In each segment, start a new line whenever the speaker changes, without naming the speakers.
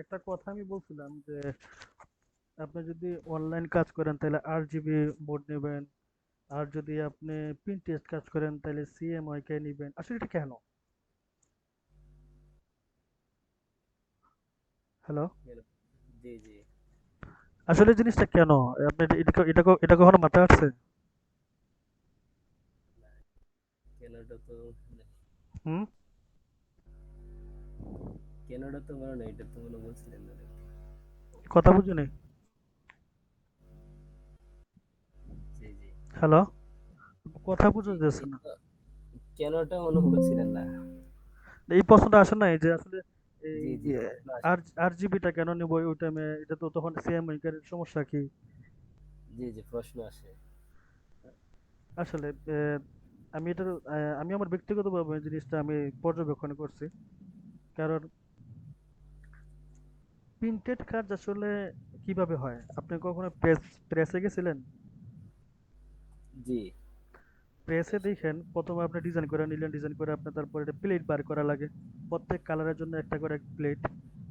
একটা কথা আমি বলছিলাম যে আপনি যদি অনলাইন কাজ করেন তাহলে 8 জিবি মোড নেবেন, আর যদি আপনি প্রিন্টেস্ট কাজ করেন তাহলে সিএমওয়াইকে নেবেন। আসলে এটা কেন? হ্যালো,
গেল। জি, জি।
আসলে জিনিসটা কেন? আপনি এটা কখনো মাথায় আসছে?
না, কেনাটা তো মানে
হুম।
কেনাটা তো বড় না, এটা তো মনে বলছিলেন না নাকি?
কথা বুঝুনি।
জি, জি,
হ্যালো, কথা বুঝা
জি।
যাচ্ছে
এই
না।
তো কেনাটা মনে বলছিলেন না?
এই প্রশ্নটা আসে নাই যে আসলে এই
জি, জি, প্রশ্ন আসে।
আর 8 জিবিটা কেন নিব ওই টাইমে? এটা তো তখন সিএমওয়াই এর সমস্যা কি?
জি, জি, প্রশ্ন আসে।
আসলে আমি এটার আমি আমার ব্যক্তিগতভাবে এই জিনিসটা আমি পর্যবেক্ষণ করছি। কারণ প্রিন্টেড কাজ আসলে কিভাবে হয়? আপনি কখনো প্রেসে গেছিলেন?
জি,
প্রেসে
বেশ
দেখেন প্রথমে আপনি ডিজাইন করে নিলেন, ডিজাইন করে আপনার তারপরে এটা প্লেট বার করা লাগে। প্রত্যেক কালারের জন্য একটা করে প্লেট।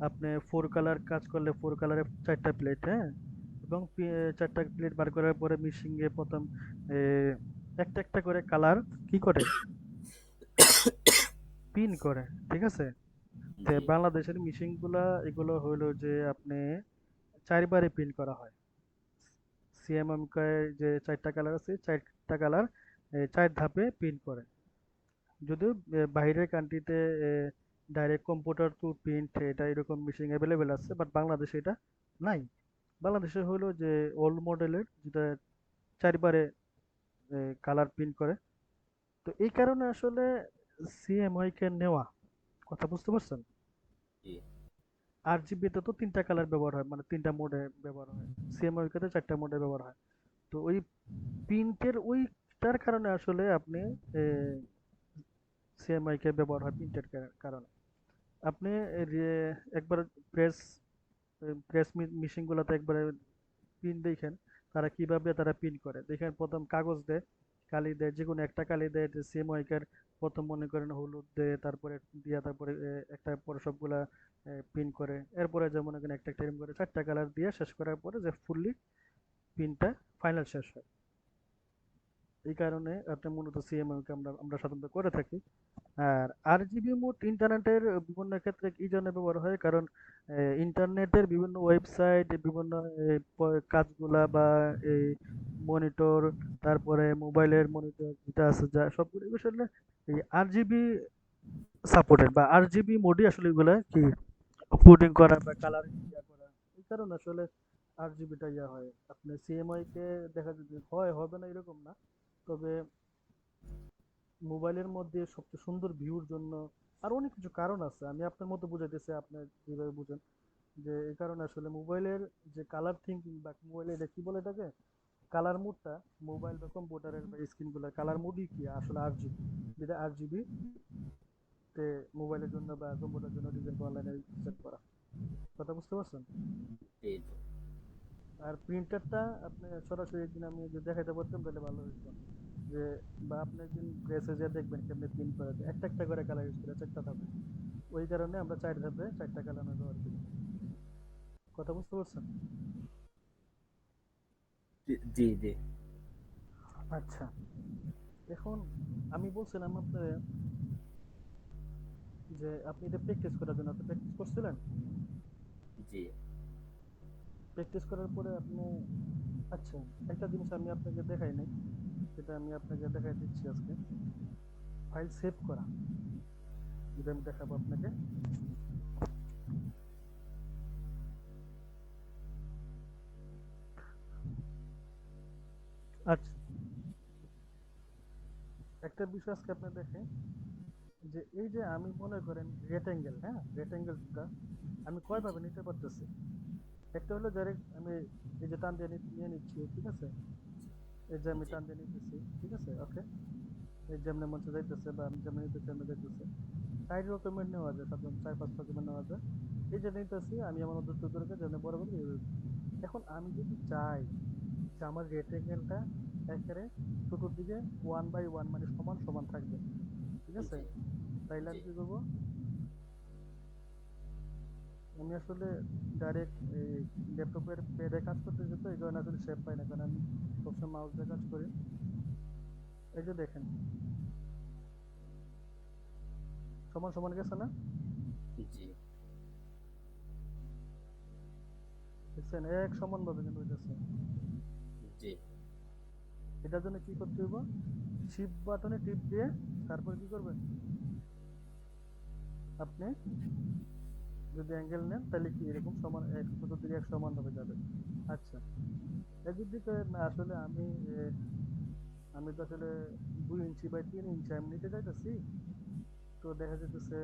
আপনি 4 কালার কাজ করলে 4 কালারে 4টা প্লেট, হ্যাঁ? এবং 4টা প্লেট বার করার পরে মিশিংয়ে প্রথম এ, একটা একটা করে কালার কি করে পিন করে, ঠিক আছে? তো
জি,
বাংলাদেশের মিশিং গুলা এগুলো হলো যে আপনি 4বারে প্রিন্ট করা হয়। সিএমএম যে 4টা কালার আছে, 4টা কালার 4 ধাপে প্রিন্ট করে। যদিও বাইরের কান্ট্রিতে ডাইরেক্ট কম্পিউটার টু প্রিন্ট এটা এরকম মেশিন অ্যাভেলেবেল আছে, বাট বাংলাদেশে এটা নাই। বাংলাদেশে হলো যে ওল্ড মডেলের যেটা 4বারে কালার প্রিন্ট করে। তো এই কারণে আসলে সিএমওয়াই কে নেওয়া, কথা বুঝতে পারছেন?
জি,
8 জিবিতে তো 3টা কালার ব্যবহার হয়, মানে 3টা মোডে ব্যবহার হয়। সিএমওয়াই কে 4টা মোডে ব্যবহার হয়। তো ওই প্রিন্টের ওইটার কারণে আসলে আপনি সিএমওয়াই কে ব্যবহার হয় প্রিন্টের কারণে। আপনি এই যে একবার প্রেস প্রেস মেশিন গুলাতে একবারে পিন দেখেন, তারা কিভাবে তারা পিন করে দেখেন। প্রথম কাগজ দেয়, কালি দেয়, যে কোনো একটা কালি দেয়, সেম ওয়াইকার প্রথম মনে করেন হলুদ দেয়, তারপরে দিয়া তারপরে একটা পরে সবগুলা পিন করে। এরপরে যেমন এখানে একটা একটা এরকম করে 4টা কালার দিয়ে শেষ করার পরে যে ফুললি পিনটা ফাইনাল শেষ হয়। এই কারণে আপনি মূলত সিএমওকে আমরা আমরা সাধারণত করে থাকি। আর 8 জিবি মোট ইন্টারনেটের বিভিন্ন ক্ষেত্রে কি জন্য ব্যবহার হয়? কারণ ইন্টারনেটের বিভিন্ন ওয়েবসাইট, বিভিন্ন কাজগুলা বা এই মনিটর, তারপরে মোবাইলের মনিটর যেটা আছে, যা সবগুলো আসলে এই 8 জিবি সাপোর্টেড, বা 8 জিবি মোডই আসলে এগুলা কি কোডিং করা বা কালারিং করা। এই কারণে আসলে 8 জিবিটা ইয়া হয়। আপনি সিএমআই কে দেখা যদি হয় হবে না এরকম না, তবে মোবাইলের মধ্যে সবচেয়ে সুন্দর ভিউর জন্য আর অনেক কিছু কারণ আছে। আমি আপনার মতো বুঝাইতেছি, আপনি যেভাবে বুঝেন, যে এই কারণে আসলে মোবাইলের যে কালার থিঙ্কিং বা মোবাইলে এটা কি বলে এটাকে কালার মুডটা, মোবাইল বা কম্পিউটারের বা স্ক্রিন গুলার কালার মুডই কি আসলে 8 জিবি, যেটা 8 জিবি তে মোবাইলের জন্য বা কম্পিউটারের জন্য ডিজাইন অনলাইনে সেট করা। কথা বুঝতে পারছেন?
জি, জি।
আর প্রিন্টারটা আপনি সরাসরি একদিন আমি যদি দেখাইতে পারতাম তাহলে ভালো হতো। যে বা আপনি একদিন প্রেসে যে দেখবেন কেমনি প্রিন্ট করে, যে একটা একটা করে কালার ইউজ করে 4টা ধাপে। ওই কারণে আমরা 4 ধাপে 4টা কালার ব্যবহার করি। কথা বুঝতে পারছেন?
জি, জি, জি,
আচ্ছা, এখন আমি বলছিলাম আপনার যে আপনি এটা প্র্যাকটিস করার জন্য আপনি প্র্যাকটিস করছিলেন।
জি।
প্র্যাকটিস করার পরে আপনি, আচ্ছা, একটা জিনিস আমি আপনাকে দেখাই নাই, সেটা আমি আপনাকে দেখাই দিচ্ছি আজকে। ফাইল সেভ করা, যেটা আমি দেখাবো আপনাকে। আচ্ছা, একটা বিষয় আজকে আপনি দেখেন, যে এই যে আমি মনে করেন রেক্টেঙ্গেল, হ্যাঁ, রেক্টেঙ্গেলটা আমি কয়
জি,
ভাবে নিতে পারতেছি। একটা হলো ডাইরেক্ট আমি এই যে টান দিয়ে নিয়ে নিচ্ছি, ঠিক আছে? এই যে আমি
জি,
টান দিয়ে নিতেছি, ঠিক আছে, ওকে। এই যে যেমনি মঞ্চে যাইতেছে বা আমি যেমনি নিতেছি আমি যাইতেছে। 4 রকমের নেওয়া যায়, সাধারণত 4-5 রকমের নেওয়া যায়। এই যে নিতেছি আমি আমার মতো করে যেমন বড় বড় এখন আমি যদি চাই যে আমার রেক্টেঙ্গেলটা একেবারে চতুর্দিকে 1/1 মানে সমান সমান থাকবে, ঠিক আছে?
জি,
তাইলে
জি,
আমি কি করবো? আমি আসলে ডাইরেক্ট এই ল্যাপটপের প্যাডে কাজ করতেছি, তো এই কারণে আসলে শেপ পাই না, কারণ আমি সবসময় মাউস দিয়ে কাজ করি। এই যে দেখেন, সমান সমান গেছে না?
জি
দেখছেন, এক সমান ভাবে কিন্তু হইতেছে।
জি
এটার জন্য কি করতে হইব? শিফট বাটনে টিপ দিয়ে তারপর কি করবেন আপনি, যদি অ্যাঙ্গেল নেন তাহলে কি এরকম সমান এক চতুর্দিকে এক সমান ভাবে যাবে। আচ্ছা, এদিকে না আসলে আমি তো আসলে 2 ইঞ্চি বাই 3 ইঞ্চি আমি নিতে চাইতেছি। তো দেখা যাইতেছে,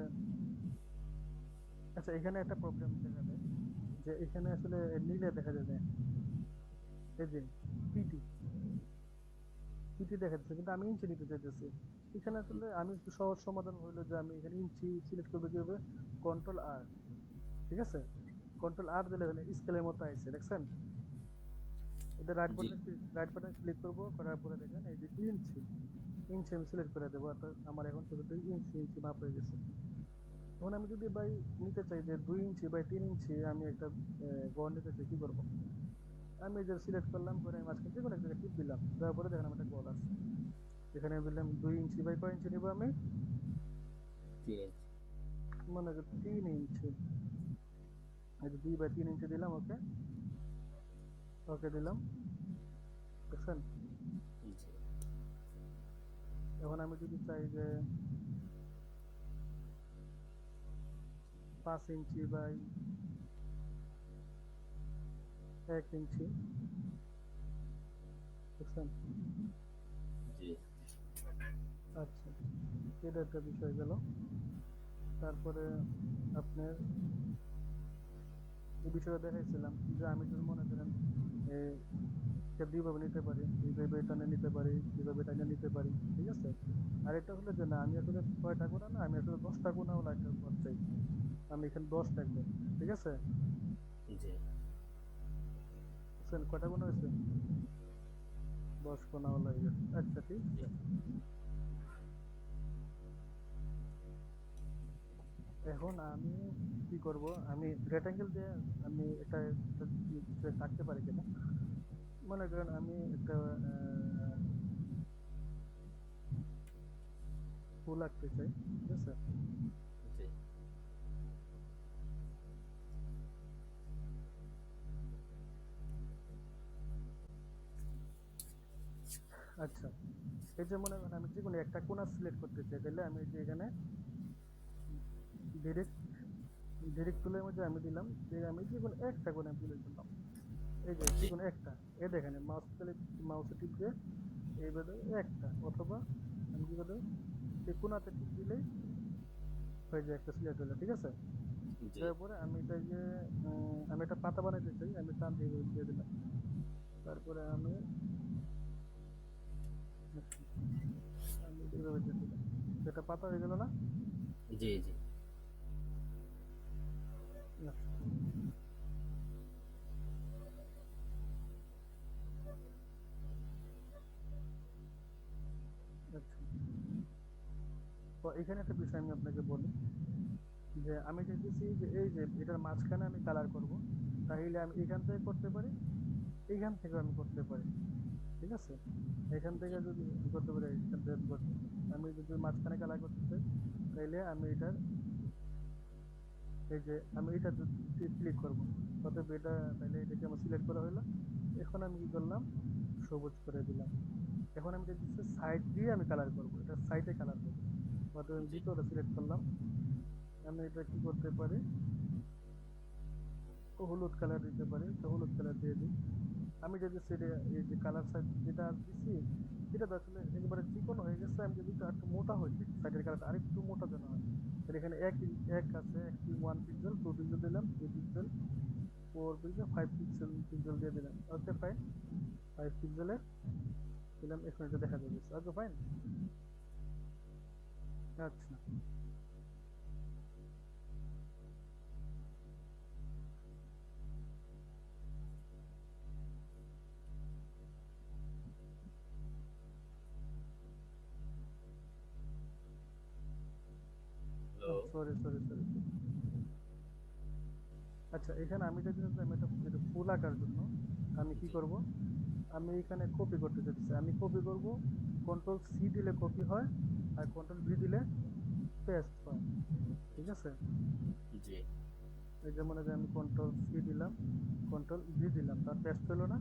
আচ্ছা এখানে একটা প্রবলেম দেখা যায়, যে এখানে আসলে নিলে দেখা যায় যে এই যে পিটি পিটি দেখা যাচ্ছে, কিন্তু আমি ইঞ্চি নিতে চাইতেছি। এখানে আসলে আমি একটু সহজ সমাধান হইলো যে আমি এখানে ইঞ্চি সিলেক্ট করবো কিভাবে, কন্ট্রোল আর, ঠিক আছে, কন্ট্রোল আর দিলে স্কেলের মতো আইছে, দেখছেন? এটা
জি
রাইট বাটন ক্লিক করবো, করার পরে দেখেন এই যে ইঞ্চি ইঞ্চি আমি সিলেক্ট করে দেবো, অর্থাৎ আমার এখন শুধু ইঞ্চি ইঞ্চি মাপ হয়ে গেছে। এখন আমি যদি ভাই নিতে চাই যে 2 ইঞ্চি বাই 3 ইঞ্চি আমি একটা গড় নিতে চাই, কি করবো? আমি এই যে সিলেক্ট করলাম, করে আমি মাঝখানে যে কোনো এক জায়গায় টিপ দিলাম, দেওয়ার পরে দেখেন আমার একটা গড় আছে। এখানে আমি বললাম 2 ইঞ্চি বাই কয় ইঞ্চি নিবো আমি,
3 ইঞ্চি।
মনে করি 3 ইঞ্চি। এই যে 2 বাই 3 ইঞ্চি দিলাম, ওকে, ওকে দিলাম, দেখছেন?
জি
এখন আমি যদি চাই যে 5 ইঞ্চি বাই 1 ইঞ্চি, দেখছেন?
জি
আচ্ছা, এটা একটা বিষয় গেল। তারপরে আপনার এই বিষয়টা দেখাইছিলাম যে আমি যদি মনে করেন এটা দুইভাবে নিতে পারি, এইভাবে টানে নিতে পারি, এইভাবে টানে নিতে পারি, ঠিক আছে? আর এটা হলো যে না, আমি আসলে 6টা গোনা না, আমি আসলে 10টা গোনা হলো একটা ঘর চাই, আমি এখানে 10 লিখবো, ঠিক আছে?
জি
বুঝছেন কয়টা গোনা হয়েছে? 10 গোনা হলো হয়ে গেছে। আচ্ছা ঠিক
জি
আছে। এখন আমি কি করব, আমি রেক্টাঙ্গেল দিয়ে আমি একটা কিছু একটা আঁকতে পারি কিনা, মনে করেন আমি একটা ফুল আঁকতে চাই, ঠিক আছে?
জি
আচ্ছা, এই যে মনে করেন আমি যে কোনো একটা কোণা সিলেক্ট করতে চাই, তাহলে আমি এই যে এখানে ডিরেক্ট ডিরেক্ট টুলের মধ্যে আমি দিলাম যে আমি যে কোনো একটা কোণা তুলে দিলাম, এই যে যে
জি
কোনো একটা, এ দেখেন মাউসে টিপ দিয়ে এইভাবে একটা, অথবা আমি কি করবো, এই কোণাতে টিপ দিলেই হয়ে যায়, একটা সিলেক্ট হলো, ঠিক আছে?
জি
দেওয়ার পরে আমি এটা যে আমি একটা পাতা বানাইতে চাই, আমি টান দিয়ে এইভাবে দিয়ে দিলাম, তারপরে আমি এইভাবে দিয়ে দিলাম, এটা পাতা হয়ে গেল না?
জি জি
আচ্ছা, আচ্ছা। তো এখানে একটা বিষয় আমি আপনাকে বলি, যে আমি চাইতেছি যে এই যে এটার মাঝখানে আমি কালার করব, তাহলে আমি এখান থেকে করতে পারি, এইখান থেকে আমি করতে পারি, ঠিক আছে? এখান থেকে
জি
যদি করতে পারি, এখান থেকে করতে পারি। আমি যদি মাঝখানে কালার করতে চাই, তাইলে আমি এটার এই যে আমি এটা ক্লিক করব, অতএব এটা তাইলে এটাকে আমার সিলেক্ট করা হলো। এখন আমি কি করলাম, সবুজ করে দিলাম। এখন আমি দেখতেছি সাইড দিয়ে আমি কালার করব, এটা সাইডে কালার করব, অতএব আমি
জি
দ্বিতীয়টা সিলেক্ট করলাম। আমি এটা কি করতে পারি, হলুদ কালার দিতে পারি, তো হলুদ কালার দিয়ে দিই। আমি যদি সেটা এই যে কালার সাইড যেটা দিছি, এটা তো আসলে একেবারে চিকন হয়ে গেছে, আমি যদি একটু একটু মোটা হইতে সাইডের কালারটা আরেকটু মোটা যেন হয়, তাহলে এখানে এক আছে, 1 পিক্সেল, 2 পিক্সেল দিলাম, 3 পিক্সেল, 4 পিক্সেল, 5 পিক্সেল দিয়ে দিলাম, ওকে ফাইন। 5 পিক্সেলের দিলাম, এখন এটা দেখা যাবে, ওকে ফাইন। আচ্ছা,
হ্যালো
সরি সরি সরি, আচ্ছা, এখানে আমি যদি আমি এটা ফুল আঁকার জন্য আমি কি
জি
করব, আমি এখানে কপি করতে চাইতেছি, আমি কপি করব, কন্ট্রোল সি দিলে কপি হয়, আর কন্ট্রোল ভি দিলে পেস্ট হয়। ঠিক আছে,
জি
এই যে মনে করেন আমি কন্ট্রোল সি দিলাম, কন্ট্রোল ভি দিলাম, তার পেস্ট হলো না?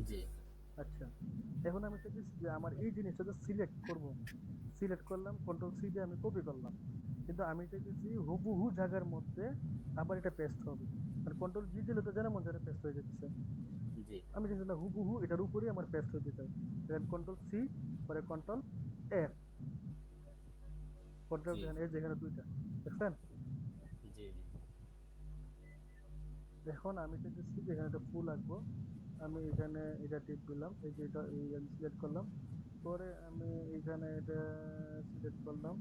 জি
আচ্ছা, এখন আমি চাইতেছি যে আমার এই জিনিসটা যে সিলেক্ট করব, সিলেক্ট করলাম, কন্ট্রোল সি দিয়ে আমি কপি করলাম, কিন্তু আমি চাইতেছি হুবহু জায়গার মধ্যে আবার এটা পেস্ট হবে। আর কন্ট্রোল ভি দিলে তো যেন মন যেন পেস্ট হয়ে যেতেছে,
জি
আমি চাইছি না হুবহু এটার উপরেই আমার পেস্ট হতে চাই। দেন কন্ট্রোল সি, পরে কন্ট্রোল এফ, কন্ট্রোল
জি
দেখেন এই যেখানে দুইটা দেখছেন।
জি জি
এখন আমি চাইতেছি যে এখানে একটা ফুল আঁকবো, আমি এখানে এটা টিপ দিলাম, এই যে এটা এই আমি সিলেক্ট করলাম, পরে আমি এখানে এটা সিলেক্ট করলাম।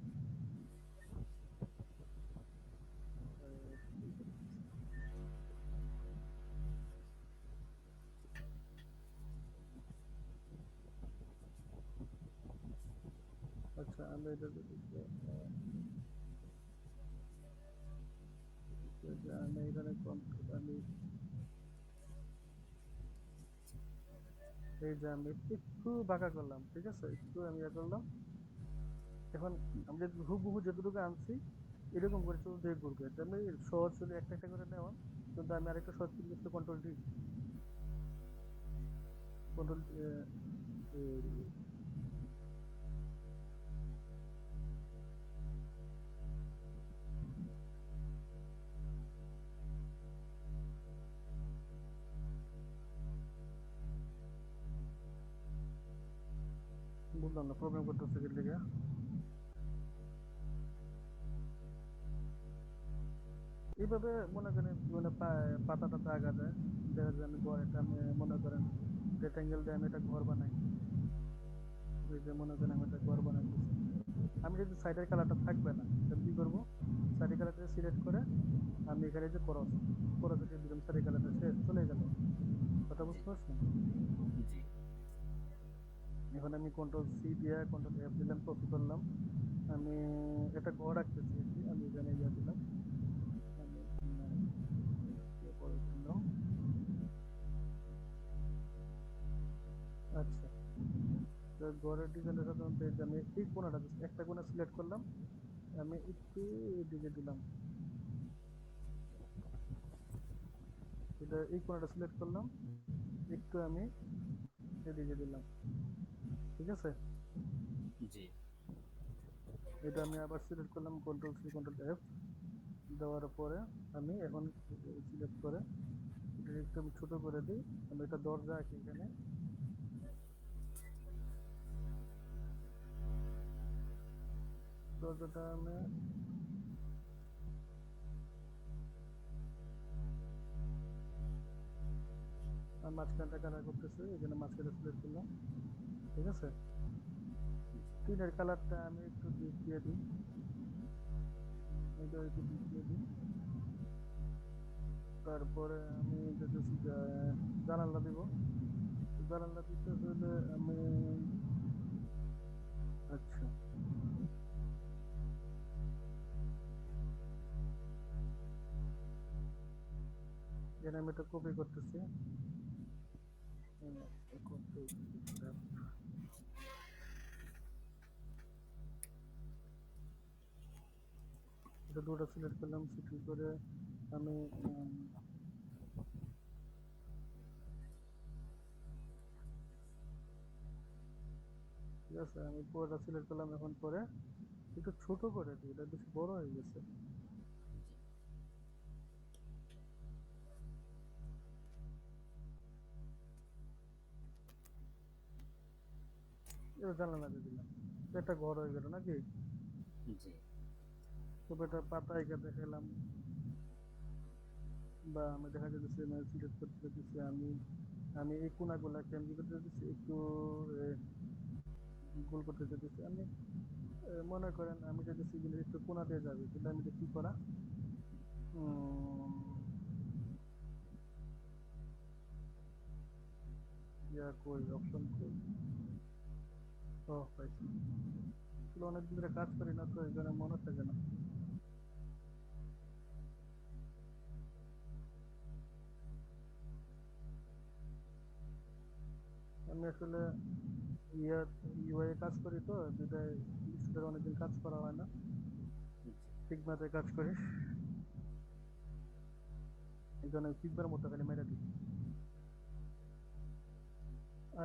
আচ্ছা, আমি এটা আমি এখানে আমি এই যে আমি একটু বাঁকা করলাম, ঠিক আছে, একটু আমি ইয়ে করলাম। এখন আমি যে হুবহু যতটুকু আনছি এরকম করে চুল দিয়ে ঘুরবে, আমি সহজ চুলে একটা একটা করে নেওয়া, কিন্তু আমি আরেকটা সহজ চুল করতে কন্ট্রোল ডি, কন্ট্রোল বুঝলাম না প্রবলেম করতেছে কি লিগে। এইভাবে মনে করেন মানে পাতা টাতা আগা যায়, দেখা যায় আমি ঘর একটা আমি মনে করেন রেক্টাঙ্গেল দিয়ে আমি একটা ঘর বানাই, এই যে মনে করেন আমি একটা ঘর বানাইতেছি, আমি যদি সাইডের কালারটা থাকবে না তাহলে কি করবো, সাইডের কালারটা সিলেক্ট করে আমি এখানে যে করস, করস দিয়ে দিলাম, সাইডের কালারটা শেষ চলে গেল। কথা
জি
বুঝতে পারছেন?
জি
এখন আমি কন্ট্রোল সি দিয়ে কন্ট্রোল এফ দিলাম, কপি করলাম, আমি এটা ঘর রাখতেছি আর কি, আমি এখানে ইয়ে দিলাম, আমি ইয়ে করে দিলাম। আচ্ছা, তো ঘরের ডিজাইনটা সাধারণত এই যে আমি এই কোণাটা একটা কোণা সিলেক্ট করলাম, আমি একটু এদিকে দিলাম, এটা এই কোণাটা সিলেক্ট করলাম, একটু আমি এদিকে দিলাম। ঠিক আছে,
জি
এটা আমি আবার সিলেক্ট করলাম, কন্ট্রোল সি কন্ট্রোল এফ দেওয়ার পরে আমি এখন সিলেক্ট করে এটা একটু আমি ছোট করে দিই, আমি এটা দরজা আঁকি এখানে, দরজাটা আমি মাঝখানটা কালার করতেছি, এখানে মাঝখানে সিলেক্ট করলাম। ঠিক আছে, টিনের কালারটা আমি একটু ডিপ দিয়ে দিই, এটা একটু ডিপ দিয়ে দিই। তারপরে আমি যদি জানালা দিব, জানালা দিতে হলে আমি আচ্ছা, এখানে আমি এটা কপি করতেছি, এটা দুটো সিলেক্ট করলাম, সিলেক্ট করে আমি ঠিক আছে, আমি পুরোটা সিলেক্ট করলাম, এখন পরে একটু ছোট করে দিই, এটা বেশি বড় হয়ে গেছে। এটা জানালা দিয়ে দিলাম, একটা ঘর হয়ে গেল নাকি?
জি
তবে এটা পাতা এঁকে দেখালাম, বা আমি দেখা যাচ্ছে সিলেক্ট করতে দিচ্ছি, আমি আমি এই কোনাগুলাকে আমি কি করতে দিচ্ছি একটু গোল করতে দিচ্ছি, আমি মনে করেন আমি যদি সিভিল একটু কোনা দিয়ে যাবে, কিন্তু আমি কি করা, উম, ইয়া কই অপশন কই, ও পাইছি, আসলে অনেকদিন ধরে কাজ করি না তো এই জন্য মনে থাকে না। আমি আসলে ইয়ে ইউআই কাজ করি তো, বিদায় স্টুডেন্ট অনেকদিন কাজ করা হয় না,
জি,
ফিগমাতে কাজ করি, এই জন্য ফিগমার মতো খালি মেরে দিই।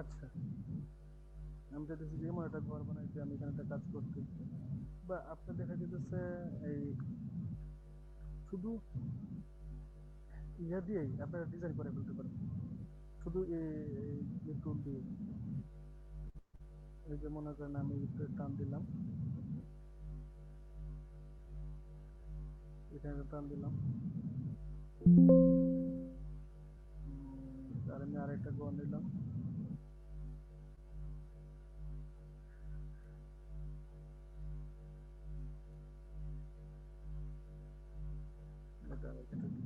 আচ্ছা, আমি চাইতেছি যে এমন একটা ঘর বানাইতে, আমি এখানে একটা কাজ করতে, বা আপনার দেখা যেতেছে এই শুধু ইয়া দিয়েই আপনারা ডিজাইন করে ফেলতে পারেন, শুধু এই টুল দিয়ে। এই যে মনে করেন আমি একটু টান দিলাম, এখানে একটা টান দিলাম, আর আমি আরেকটা ঘর নিলাম, এটা আমি কেটে দিই।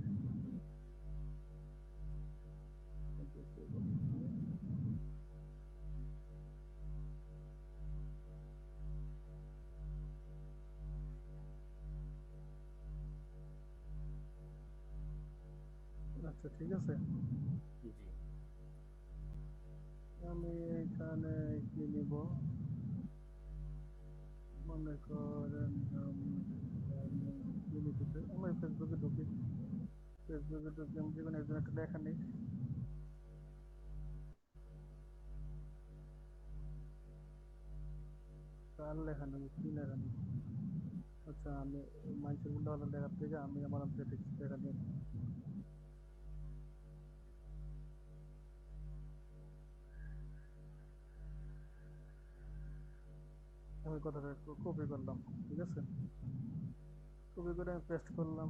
আচ্ছা ঠিক আছে,
জি,
আমি এখানে কি নিব, মনে করেন কি নিতে চাই, আমি ফেসবুকে ঢুকি, ফেসবুকে ঢুকে আমি যেকোনো একজন একটা লেখা নিই, কার লেখা নেব, কি লেখা নেব। আচ্ছা আমি মানুষের উল্টা পাল্টা লেখার থেকে আমি আমার টেক্সট লেখা নিই। আমি কথাটা কপি করলাম, ঠিক আছে, কপি করে আমি পেস্ট করলাম,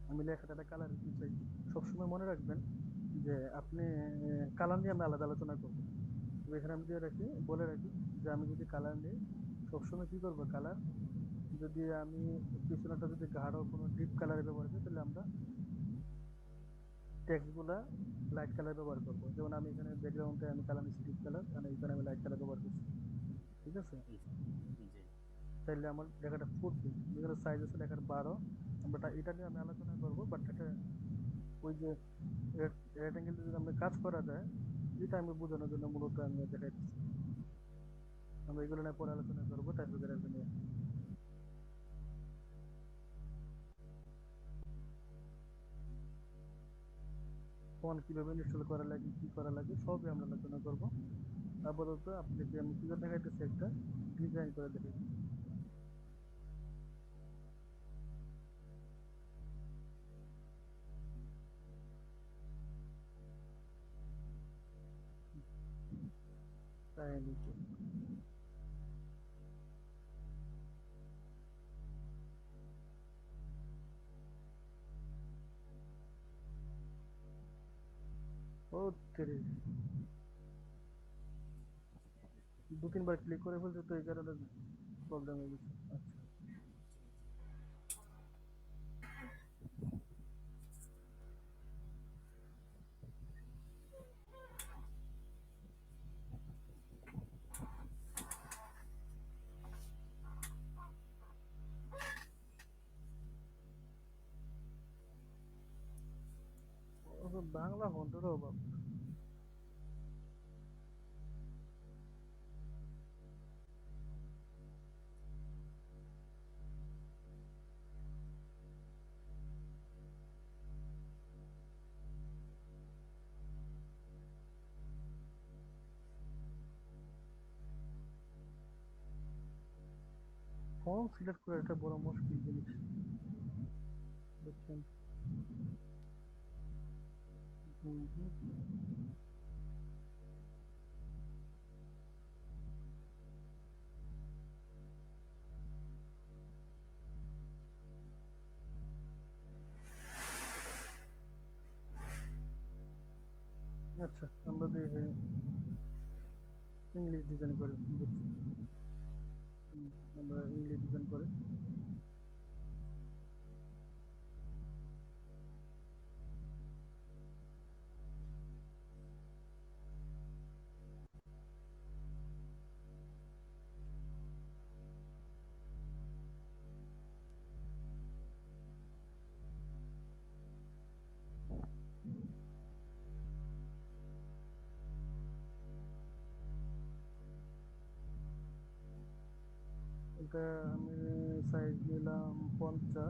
আমি লেখাটা কালার দিতে চাই। সবসময় মনে রাখবেন যে আপনি কালার নিয়ে আমি আলাদা আলোচনা করবো, তবে এখানে আমি দিয়ে রাখি, বলে রাখি যে আমি যদি কালার নিই, সবসময় কি করবো, কালার যদি আমি পিছনেটা যদি গাঢ় কোনো ডিপ কালারে ব্যবহার করি, তাহলে আমরা টেক্সট গুলা লাইট কালার ব্যবহার করবো। যেমন আমি এখানে ব্যাকগ্রাউন্ডে আমি কালার নিচ্ছি ডিপ কালার, আর এখানে আমি লাইট কালার ব্যবহার করছি, ঠিক আছে।
জি, জি,
তাইলে আমার লেখাটা ফুটবে। এখানে সাইজ আছে লেখার 12, আমরা এটা নিয়ে আমি আলোচনা করবো, বাট এটা ওই যে রেক্টেঙ্গেল যদি আমরা কাজ করা যায়, এটা আমি বোঝানোর জন্য মূলত আমি দেখাইতেছি। আমরা এগুলো নিয়ে পরে আলোচনা করবো টাইপোগ্রাফি নিয়ে। ফোন কিভাবে ইনস্টল করা লাগে, কি করা লাগে, সবই আমরা আলোচনা করবো। আপাতত আপনাকে আমি কি করে দেখাইতেছি, একটা ডিজাইন করে দেখাইতেছি। তাই নাকি? ও তেরে, দু তিনবার ক্লিক করে ফেলছে তো, এই কারণে প্রবলেম হয়ে গেছে। আচ্ছা, ও তো বাংলা ফন্টেরও অভাব। ফর্ম সিলেক্ট করে একটা বড় মুশকিল জিনিস, বুঝছেন। হুম হুম। আচ্ছা আমরা দেখি ইংলিশ ডিজাইন করে, বুঝছি। আমরা ইংলিশ ডিজাইন করে, এটা আমি সাইজ নিলাম 50।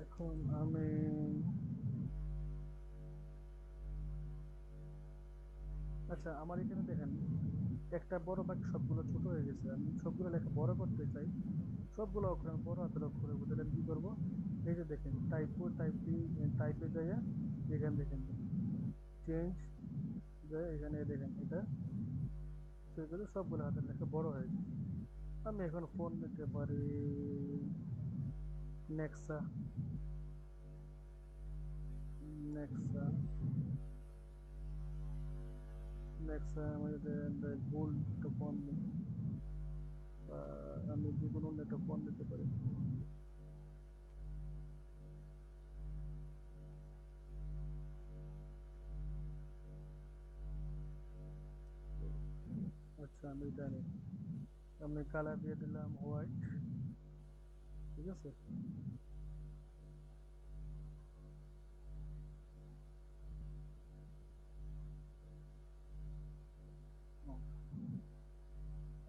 এখন আমি আচ্ছা, আমার এখানে দেখেন একটা বড় বাকি সবগুলো ছোট হয়ে গেছে। আমি সবগুলো লেখা বড় করতে চাই, সবগুলো অক্ষর আমি বড় হাতের অক্ষরে বলতে আমি কি করবো? এই যে দেখেন টাইপে যায়, এখানে দেখেন চেঞ্জ যায়, এখানে দেখেন এটা সেগুলো সবগুলো হাতের লেখা বড় হয়ে গেছে। আমি এখন ফোন নিতে পারি নেক্সা। নেক্সা নেক্সা আমি ভুল একটা ফোন নিই, বা আমি যে কোনো একটা ফোন নিতে পারি। আচ্ছা, আমি জানি, আমি কালার দিয়ে দিলাম হোয়াইট। ঠিক আছে।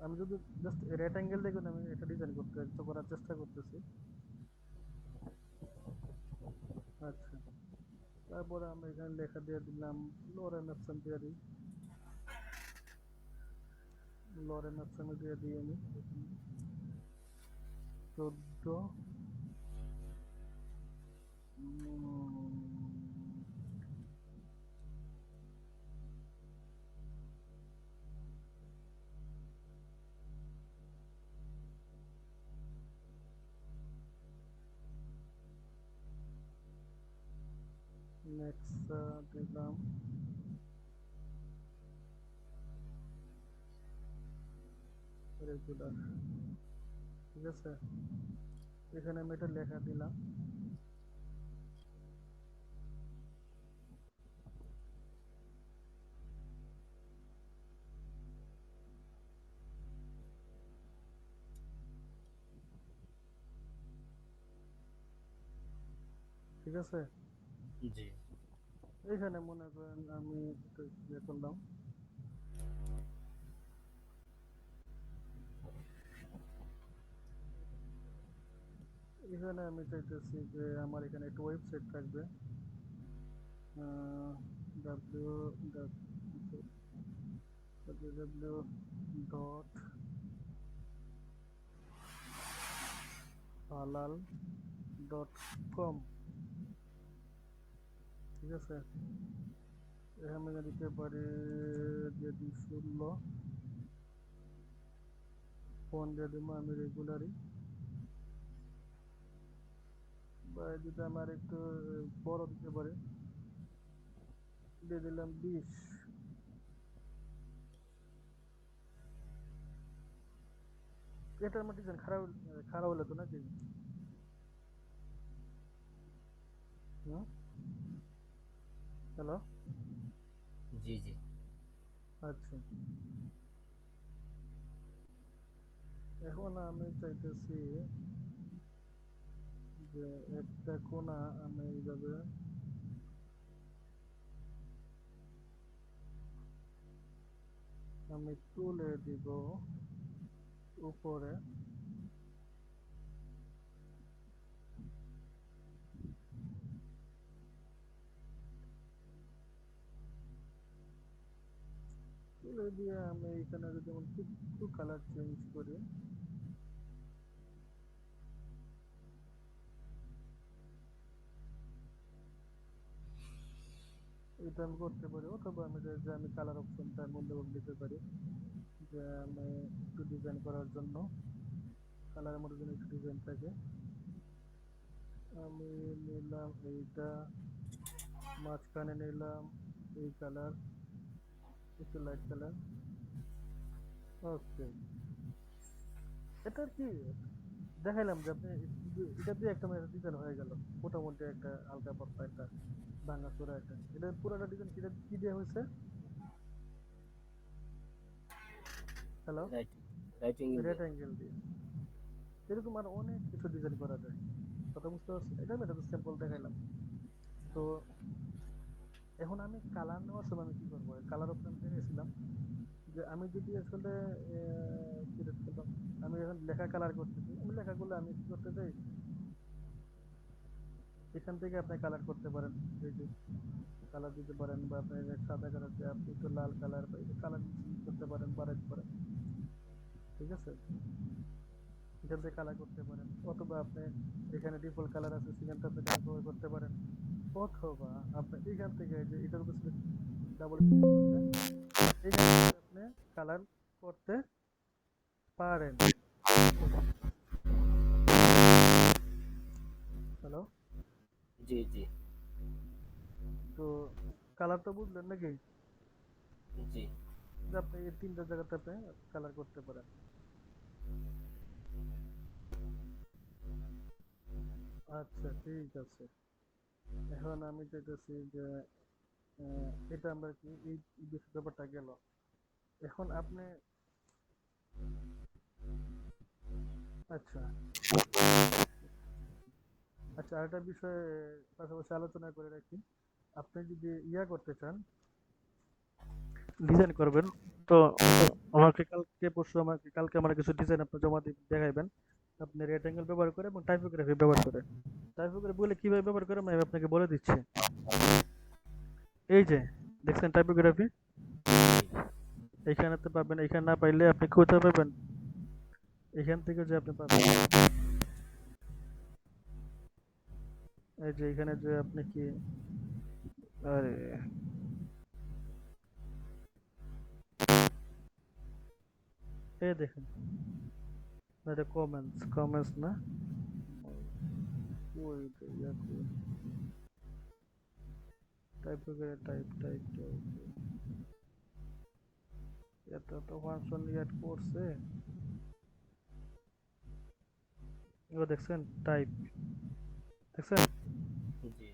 আমি যদি জাস্ট রেড অ্যাঙ্গেল দেখুন, আমি একটা ডিজাইন করার চেষ্টা করতেছি। আচ্ছা, তারপরে আমরা এখানে লেখা দিয়ে দিলাম লরেন অপশন দিয়ে দিই। লরেন অপশন দিয়ে দিই আমি 14। নেক্সট দিলাম রেগুলার। ঠিক আছে, এখানে আমি এটা লেখা দিলাম। ঠিক আছে,
জি।
এখানে মনে করেন আমি একটু ইয়ে করলাম। এখানে আমি চাইতেছি যে আমার এখানে একটা ওয়েবসাইট থাকবে, ডাব্লিউ ডাব্লিউ ডট হালাল ডট কম। ঠিক আছে, এখানে আমি দিতে পারি যদি 16 ফোন দিয়ে দিব আমি রেগুলারই, বা যদি আমার একটু বড় দিতে পারি, দিয়ে দিলাম 20। এটার মধ্যে ডিজাইন খারাপ খারাপ হলো তো নাকি? হুম, হ্যালো।
জি, জি।
আচ্ছা, এখন আমি চাইতেছি যে একটা কোণা আমি এইভাবে আমি তুলে দিব উপরে। তুলে দিয়ে আমি এখানে যদি আমি একটু কালার চেঞ্জ করি, এটা আমি করতে পারি, অথবা আমি যে আমি কালার অপশনটা মধ্যে দিতে পারি যে আমি একটু ডিজাইন করার জন্য কালারের মধ্যে যেন একটু ডিজাইন থাকে। আমি নিলাম এইটা, মাঝখানে নিলাম এই কালার, একটু লাইট কালার। ওকে, এটা কি দেখাইলাম যে আপনি এটা দিয়ে একটা ডিজাইন হয়ে গেল, মোটামুটি একটা হালকা পাতলা একটা ভাঙাচোরা একটা। এটা পুরোটা ডিজাইন কি দিয়ে হয়েছে? Hello.
Right, right angle
red
দিয়ে।
অ্যাঙ্গেল দিয়ে। এরকম আর অনেক কিছু ডিজাইন করা যায়, কথা বুঝতে পারছেন? এটা আমি একটা স্যাম্পল দেখাইলাম। তো এখন আমি কালার নেওয়ার সময় আমি কি করবো, কালার অপশন জেনেছিলাম যে আমি যদি আসলে সিলেক্ট করলাম, আমি এখন লেখা কালার করতেছি, আমি লেখাগুলো আমি কি করতে চাই, এখান থেকে আপনি কালার করতে পারেন। এই যে কালার দিতে পারেন, বা আপনি সাদা কালার দিয়ে আপনি একটু লাল কালার বা এই কালার মিক্স করতে পারেন, বাড়াইতে পারেন। ঠিক আছে, এখান থেকে কালার করতে পারেন, অথবা আপনি এখানে ডিফল্ট কালার আছে সেখান থেকে আপনি কালার ব্যবহার করতে পারেন, অথবা আপনি এখান থেকে যে এটার উপর ডাবল ক্লিক করলে এখান থেকে আপনি কালার করতে পারেন। হ্যালো,
जी जी
তো কালার তো বুঝলেন নাকি,
जी
যে আপনি এই তিনটা জায়গাতে আপনি কালার করতে পারেন। আচ্ছা ঠিক আছে, এখন আমি চাইতেছি যে এটা আমরা কি এই বিষয় ব্যাপারটা গেল, এখন আপনি আচ্ছা আচ্ছা আরেকটা বিষয়ে পাশাপাশি আলোচনা করে রাখি। আপনি যদি ইয়া করতে চান, ডিজাইন করবেন, তো আমাকে কালকে পরশু আমাকে কালকে আমার কিছু ডিজাইন আপনি জমা দেখাইবেন, আপনি রেড অ্যাঙ্গেল ব্যবহার করে এবং টাইপোগ্রাফি ব্যবহার করে। টাইপোগ্রাফি বলে কিভাবে ব্যবহার করে আমি আপনাকে বলে দিচ্ছি। এই যে দেখছেন টাইপোগ্রাফি, এইখানে তো পাবেন, এইখানে না পাইলে আপনি কোথায় পাবেন, এখান থেকে যে আপনি পাবেন, এই যে এখানে যে আপনি কি, আরে এই দেখেন, না এটা কমেন্টস, কমেন্টস না, ওই যে ইয়া টাইপ করে টাইপ টাইপ টাইপ, এটা তো ফাংশন ইয়াড করছে, এবার দেখছেন টাইপ, দেখছেন
जी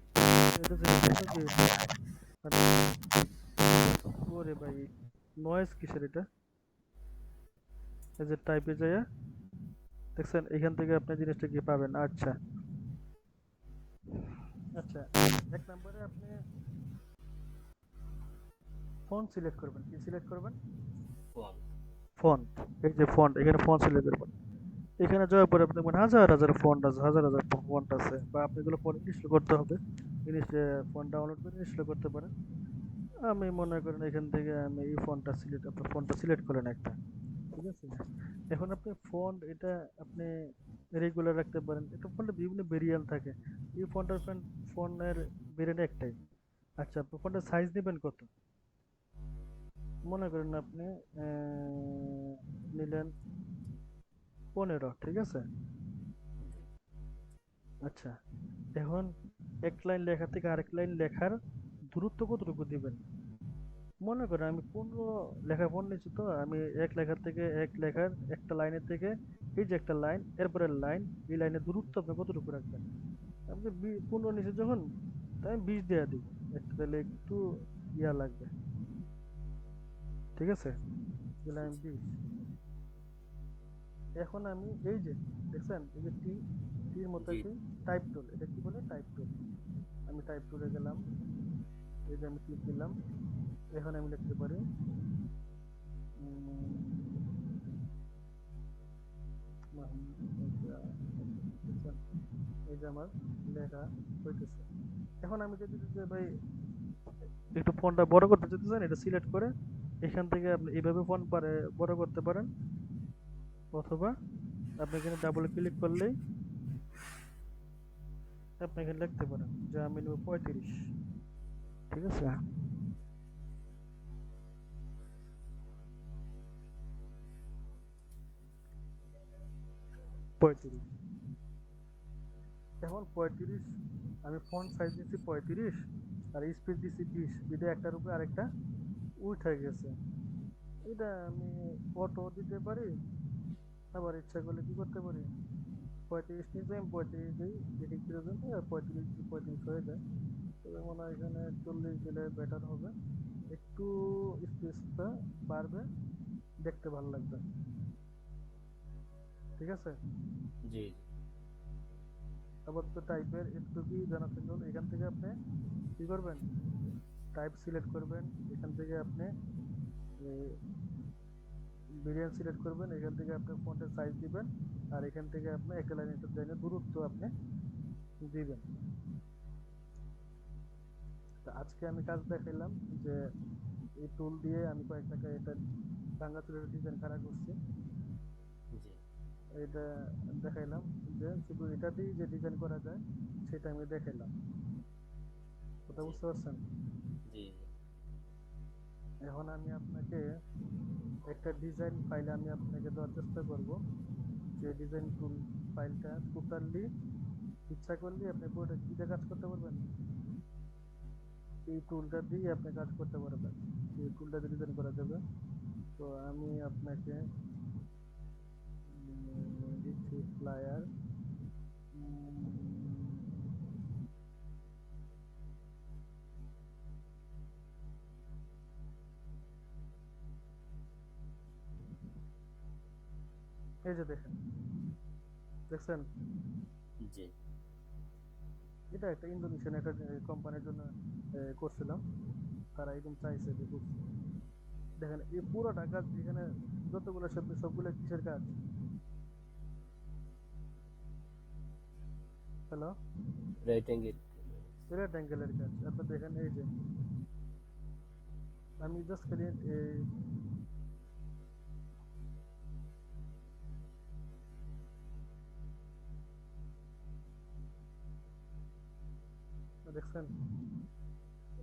এটা যে এটা কি, আরে ওরে ভাই নয়েজ কিসের এটা, এই যে টাইপে যায়, দেখছেন এখান থেকে আপনি জিনিসটা কি পাবেন। আচ্ছা আচ্ছা, এক নম্বরে আপনি ফন্ট সিলেক্ট করবেন, কি সিলেক্ট করবেন,
फोन
ফন্ট, এই যে ফন্ট, এখানে ফন্ট সিলেক্ট করবেন। এখানে যাওয়ার পরে আপনি দেখবেন হাজার হাজার ফন্ট আছে, হাজার হাজার ফন্ট আছে, বা আপনি এগুলো ফন্ট ইনস্টল করতে হবে, জিনিস ফন্ট ডাউনলোড করে ইনস্টল করতে পারেন। আমি মনে করেন এখান থেকে আমি এই ফন্টটা সিলেক্ট, আপনার ফন্টটা সিলেক্ট করেন একটা, ঠিক আছে। এখন আপনি ফন্ট এটা আপনি রেগুলার রাখতে পারেন, এটা ফন্টের বিভিন্ন ভেরিয়েন্ট থাকে, এই ফন্টের ফন্টের ভেরিয়েন্ট একটাই। আচ্ছা আপনি ফন্টের সাইজ নেবেন কত, মনে করেন আপনি নিলেন 15, ঠিক আছে। আচ্ছা, এখন এক লাইন লেখা থেকে আরেক লাইন লেখার দূরত্ব কতটুকু দিবেন, মনে করেন আমি 15 লেখা ফন্ট নিচ্ছি, তো আমি এক লেখার থেকে এক লেখার একটা লাইনের থেকে এই যে একটা লাইন এরপরে লাইন, এই লাইনের দূরত্ব আপনি কতটুকু রাখবেন, আপনি 15 নিচে যখন, তাই আমি 20 দেওয়া দিব, একটু তাহলে একটু ইয়া লাগবে, ঠিক আছে, দিলাম আমি 20। এখন আমি এই যে দেখছেন এই যে টির মতো
जी
একটি টাইপ টুল, এটা কি বলে টাইপ টুল, আমি টাইপ টুলে গেলাম, এই যে আমি ক্লিক দিলাম, এখন আমি লিখতে পারি দেখছেন? এই যে আমার লেখা হইতেছে। এখন আমি যদি যে ভাই একটু ফোনটা বড় করতে চাইতে চান, এটা সিলেক্ট করে এখান থেকে আপনি এইভাবে ফোন পারে বড় করতে পারেন, অথবা আপনি এখানে ডাবল ক্লিক করলেই আপনি এখানে লিখতে পারেন যে আমি নেব 35, ঠিক আছে, 35। এখন 35, আমি ফন্ট সাইজ দিচ্ছি 35 আর স্পেস দিচ্ছি 20, যদি একটার উপরে আরেকটা উঠে গেছে, এটা আমি অটো দিতে পারি, আবার ইচ্ছা করলে কি করতে পারি, 35 নিচে আমি 35 দিই, এদিক থেকে যদি 35 হয়ে যায়, তবে মনে হয় এখানে 40 দিলে বেটার হবে, একটু স্পেসটা বাড়বে, দেখতে ভালো লাগবে, ঠিক আছে।
जी
আপাতত টাইপের একটুকুই জানা থাকলে হলো। এখান থেকে আপনি কি করবেন, টাইপ সিলেক্ট করবেন, এখান থেকে আপনি ভেরিয়েন্ট সিলেক্ট করবেন, এখান থেকে আপনি ফন্টের সাইজ দিবেন, আর এখান থেকে আপনি একটা লাইন একটা লাইনের দূরত্ব আপনি দিবেন। তো আজকে আমি কাজ দেখাইলাম যে এই টুল দিয়ে আমি কয়েকটা এটা ভাঙাচুরের ডিজাইন খাড়া করছি।
জি
এটা দেখাইলাম যে শুধু এটা দিয়ে যে ডিজাইন করা যায় সেটা আমি দেখাইলাম। কথা
জি
বুঝতে পারছেন?
জি
এখন আমি আপনাকে একটা ডিজাইন ফাইল আমি আপনাকে দেওয়ার চেষ্টা করব, যে ডিজাইন টুল ফাইলটা টোটালি ইচ্ছা করলে আপনি পুরোটা কি দিয়ে কাজ করতে পারবেন, এই টুলটা দিয়ে আপনি কাজ করতে পারবেন, এই টুলটা দিয়ে ডিজাইন করা যাবে। তো আমি আপনাকে দিচ্ছি ফ্লায়ার। এই যে দেখেন, দেখছেন?
জি
এটা একটা ইন্দোনেশিয়ান একটা কোম্পানির জন্য করছিলাম, তারা এরকম চাইছে যে করছি। দেখেন এই পুরোটা কাজ এখানে যতগুলো শব্দ সবগুলো কিসের কাজ? Hello,
right angle.
রেক্ট্যাঙ্গেলের কাজ। আপনি দেখেন এই যে আমি জাস্ট খালি দেখছেন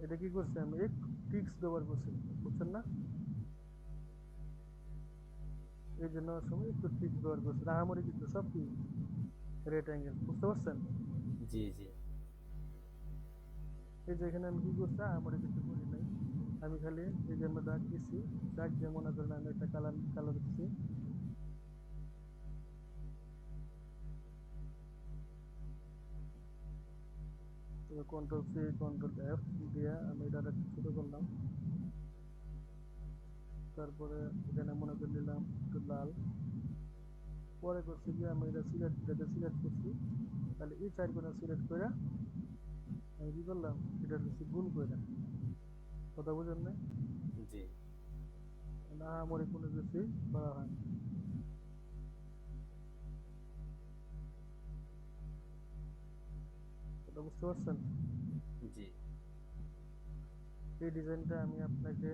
এটা কি করছি, আমি এক ট্রিক্স ব্যবহার করছি, বুঝছেন না? এই জন্য সময় একটু ট্রিক্স ব্যবহার করছি, রাহামরি কিন্তু সব কি রেক্ট্যাঙ্গেল, বুঝতে পারছেন?
জি জি
এই যে এখানে আমি কি করছি, রাহামরি কিছু করি নাই, আমি খালি এই যে আমরা দাগ দিচ্ছি, দাগ দিয়ে মনে করেন আমি একটা কালার কালার দিচ্ছি। কন্ট্রোল সি কন্ট্রোল এফ দিয়ে আমি এটা একটু ছোট করলাম, তারপরে এখানে মনে করে নিলাম একটু লাল, পরে করছি যে আমি এটা সিলেক্ট করছি, তাহলে এই চার কোণা সিলেক্ট করে আমি কি করলাম, এটা হচ্ছে গুণ করে। কথা বুঝেন না?
জি
না আমার কোনো কিছুই করা হয় না। কথা বুঝতে পারছেন?
জি
এই ডিজাইনটা আমি আপনাকে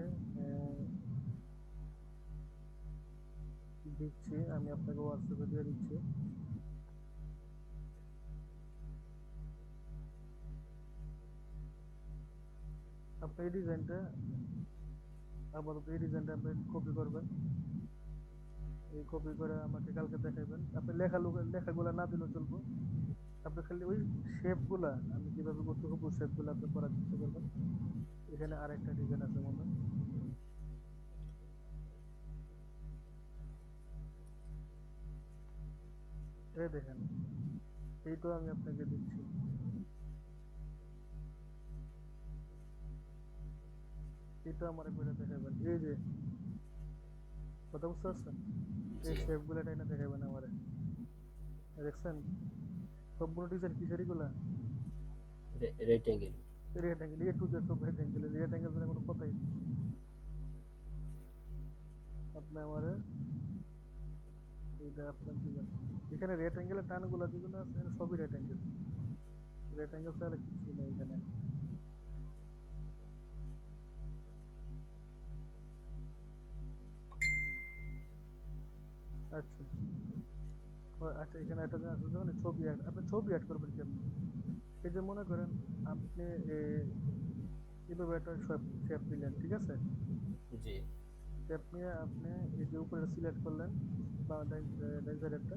দিচ্ছি, আমি আপনাকে হোয়াটসঅ্যাপে দিয়ে দিচ্ছি। আপনি এই ডিজাইনটা আপাতত এই ডিজাইনটা আপনি কপি করবেন, এই কপি করে আমাকে কালকে দেখাবেন। আপনি লেখাগুলো না দিলেও চলবো, আপনি খালি ওই শেপগুলা আমি কিভাবে করতে হবে শেপগুলো আপনি করার চেষ্টা করবেন। এখানে আরেকটা ডিজাইন আছে মনে হয়, এই দেখেন, এইটাও আমি আপনাকে দিচ্ছি, এটা আমার করে দেখাবেন। এই যে কথা বুঝতে পারছেন, এই
জি
শেপগুলো টাইনা দেখাবেন আমারে, দেখছেন? সবগুলো ডিজাইন কিসের এগুলা,
right angle.
Rectangle, A to Z সব রেক্ট্যাঙ্গেল, রেক্ট্যাঙ্গেল মানে কোনো কথাই নেই। আপনি আমারে এইটা আপনার দিবেন, এখানে রেক্ট্যাঙ্গেলের টানগুলো যেগুলো আছে এখানে সবই রেক্ট্যাঙ্গেল, রেক্ট্যাঙ্গেল তাহলে কিছু নেই এখানে। আচ্ছা, ও আচ্ছা, এখানে একটা জিনিস আছে, যখন ছবি অ্যাড, আপনি ছবি অ্যাড করবেন কেমন? এই যে মনে করেন আপনি এভাবে একটা শেপ নিলেন, ঠিক আছে?
জি
শেপ নিয়ে আপনি এই যে উপরে সিলেক্ট করলেন, বা ডাইন সাইডেরটা,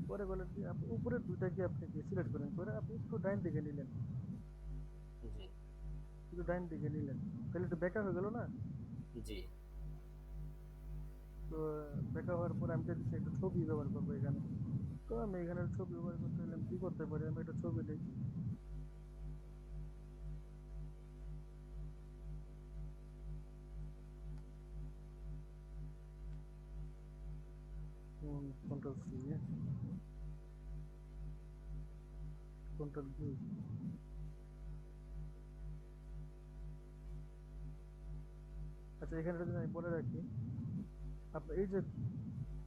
পরে বলেন কি আপনি উপরের দুইটাকে আপনি সিলেক্ট করেন, করে আপনি একটু ডাইন দিকে নিলেন,
জি
একটু ডাইন দিকে নিলেন, তাহলে একটু বেঁকা হয়ে গেল না?
জি
তো বেঁকা হওয়ার পর আমি চাইছি একটা ছবি ব্যবহার করবো এখানে, তো আমি এখানে ছবি ব্যবহার করতে হলে আমি কি করতে পারি, আমি একটা ছবি নিই। Control C, control V. আচ্ছা, এখানে যদি আমি বলে রাখি, আপনি এই যে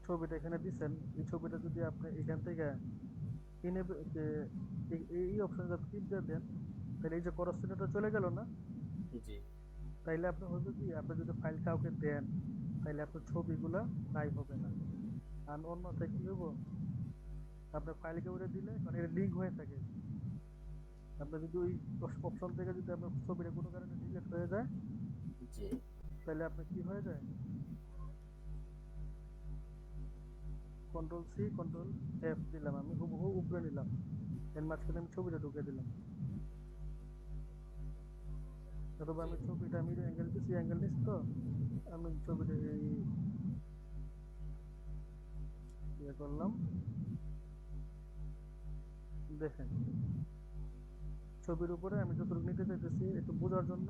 ছবিটা এখানে দিচ্ছেন, এই ছবিটা যদি আপনি এখান থেকে যে এই অপশনে যদি টিপ দিয়ে দেন, তাহলে এই যে ক্রস চিহ্নটা চলে গেল না?
জি
তাইলে আপনি হবে কি, আপনি যদি ফাইল কাউকে দেন, তাইলে আপনার ছবিগুলা লাইভ হবে না। আর অন্যথায় কি হবো, আপনার ফাইলকে উড়ে দিলে, কারণ এটা লিঙ্ক হয়ে থাকে, আপনার যদি ওই অপশন থেকে যদি আপনার ছবিটা কোনো কারণে ডিলিট হয়ে যায়,
জি
তাহলে আপনার কি হয়ে যায়, কন্ট্রোল সি কন্ট্রোল এফ দিলাম, আমি হুবহু উপরে নিলাম, এর মাঝখানে আমি ছবিটা ঢুকে দিলাম, অথবা
জি
আমি ছবিটা আমি অ্যাঙ্গেল দিচ্ছি, অ্যাঙ্গেল দিচ্ছি তো, আমি ছবিটা এই ইয়ে করলাম, দেখেন ছবির উপরে আমি যতটুকু নিতে চাইতেছি একটু বোঝার জন্য,